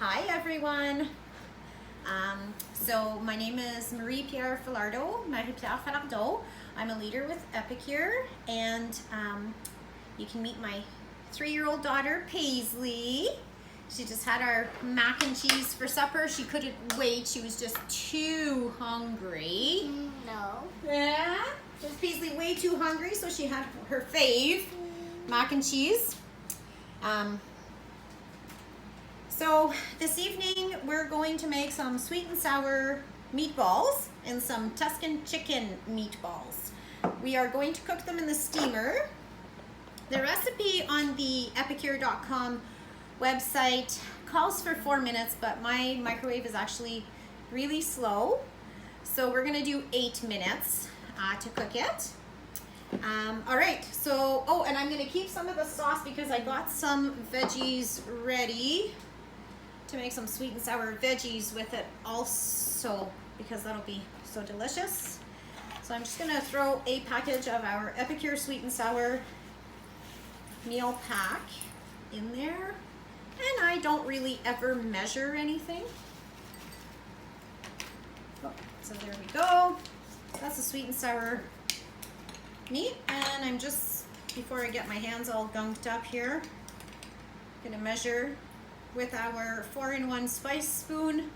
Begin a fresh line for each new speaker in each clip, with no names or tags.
Hi everyone. So my name is Marie-Pierre Marie-Pierre. I'm a leader with Epicure, and you can meet my 3-year-old daughter Paisley. She just had our mac and cheese for supper. She couldn't wait. She was just too hungry.
No.
Yeah? Was Paisley way too hungry, so she had her fave, mac and cheese. So this evening we're going to make some sweet and sour meatballs and some Tuscan chicken meatballs. We are going to cook them in the steamer. The recipe on the epicure.com website calls for 4 minutes, but my microwave is actually really slow. So we're gonna do 8 minutes to cook it. All right, so, and I'm gonna keep some of the sauce because I got some veggies ready to make some sweet and sour veggies with it also, because that'll be so delicious. So I'm just gonna throw a package of our Epicure sweet and sour meal pack in there. And I don't really ever measure anything. Oh, so there we go. That's the sweet and sour meat. And I'm just, before I get my hands all gunked up here, gonna measure with our 4-in-1 spice spoon,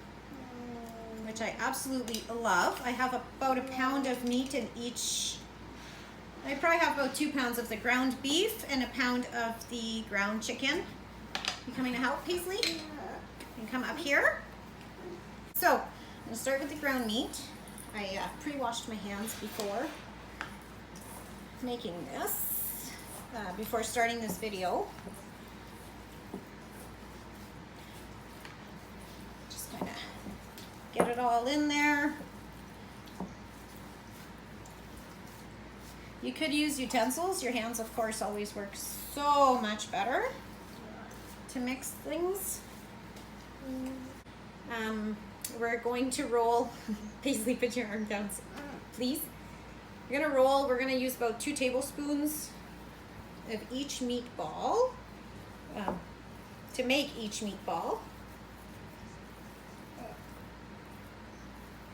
which I absolutely love. I have about a pound of meat in each. I probably have about 2 pounds of the ground beef and a pound of the ground chicken. You coming to help, Paisley? You can come up here. So I'm gonna start with the ground meat. I pre-washed my hands before making this, before starting this video. Just kind of get it all in there. You could use utensils. Your hands, of course, always work so much better to mix things. We're going to roll. Paisley, put your arm down, please. We're gonna roll. We're gonna use about 2 tablespoons of each meatball to make each meatball.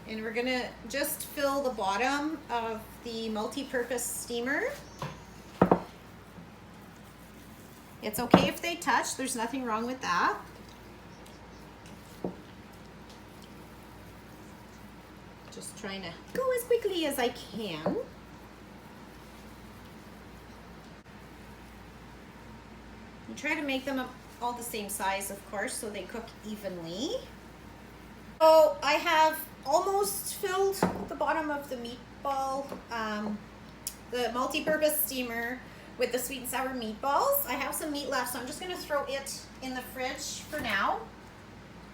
And we're gonna just fill the bottom of the multi-purpose steamer. It's okay if they touch, there's nothing wrong with that. Just trying to go as quickly as I can. You try to make them all the same size, of course, so they cook evenly. So I have almost filled the bottom of the meatball, the multi-purpose steamer with the sweet and sour meatballs. I have some meat left, so I'm just gonna throw it in the fridge for now.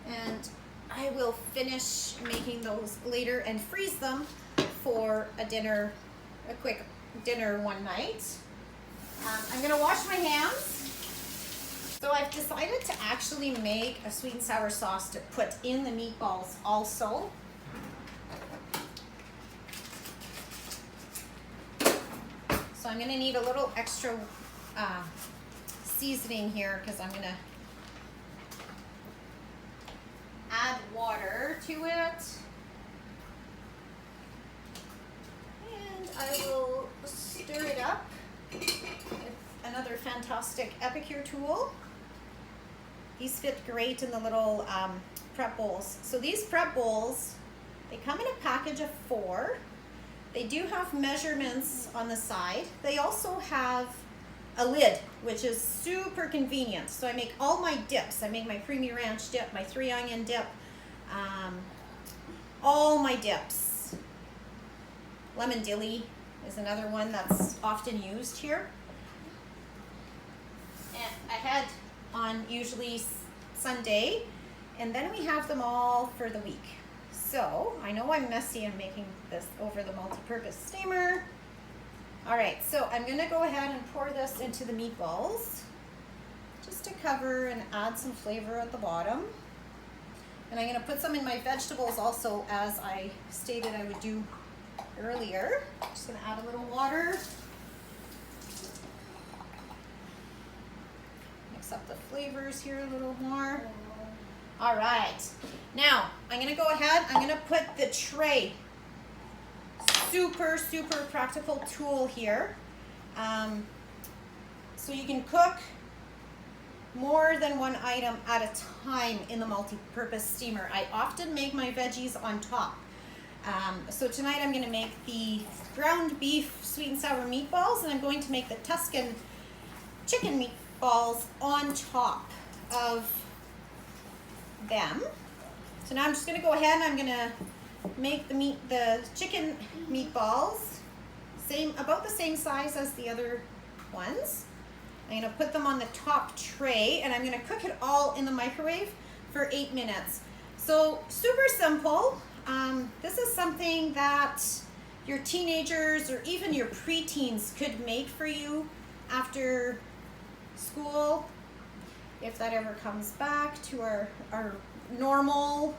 And I will finish making those later and freeze them for a dinner, a quick dinner one night. I'm gonna wash my hands. So I've decided to actually make a sweet and sour sauce to put in the meatballs also. So I'm gonna need a little extra seasoning here because I'm gonna add water to it. And I will stir it up with another fantastic Epicure tool. These fit great in the little prep bowls. So these prep bowls, they come in a package of 4. They do have measurements on the side. They also have a lid, which is super convenient. So I make all my dips. I make my creamy ranch dip, my 3-onion dip, all my dips. Lemon dilly is another one that's often used here. And I had on usually Sunday, and then we have them all for the week. So I know I'm messy. I'm making this over the multi-purpose steamer. All right, so I'm gonna go ahead and pour this into the meatballs just to cover and add some flavor at the bottom. And I'm gonna put some in my vegetables also, as I stated I would do earlier. Just gonna add a little water. Mix up the flavors here a little more. All right. Now, I'm going to go ahead. I'm going to put the tray. Super, super practical tool here. So you can cook more than one item at a time in the multi-purpose steamer. I often make my veggies on top. So tonight I'm going to make the ground beef sweet and sour meatballs, and I'm going to make the Tuscan chicken meatballs on top of them. So now I'm just going to go ahead and I'm going to make the chicken meatballs about the same size as the other ones. I'm going to put them on the top tray, and I'm going to cook it all in the microwave for 8 minutes. So super simple. This is something that your teenagers or even your preteens could make for you after school, if that ever comes back to our normal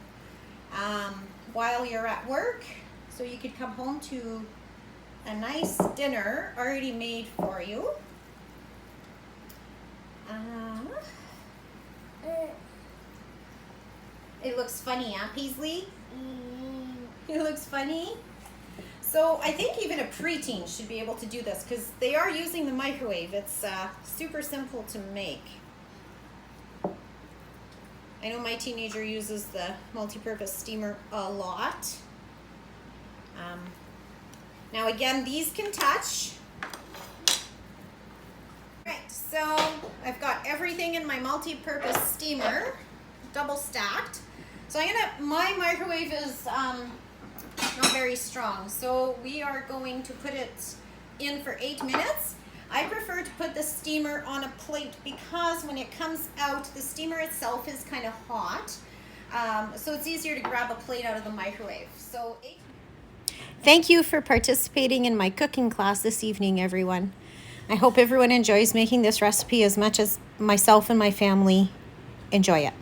while you're at work. So you could come home to a nice dinner already made for you. It looks funny, huh, Paisley? It looks funny. So I think even a preteen should be able to do this because they are using the microwave. It's super simple to make. I know my teenager uses the multi-purpose steamer a lot. Now again, these can touch. Right, so I've got everything in my multi-purpose steamer, double stacked. So my microwave is not very strong, so we are going to put it in for 8 minutes. I prefer to put the steamer on a plate because when it comes out, the steamer itself is kind of hot. So it's easier to grab a plate out of the microwave. So thank you for participating in my cooking class this evening, everyone. I hope everyone enjoys making this recipe as much as myself and my family enjoy it.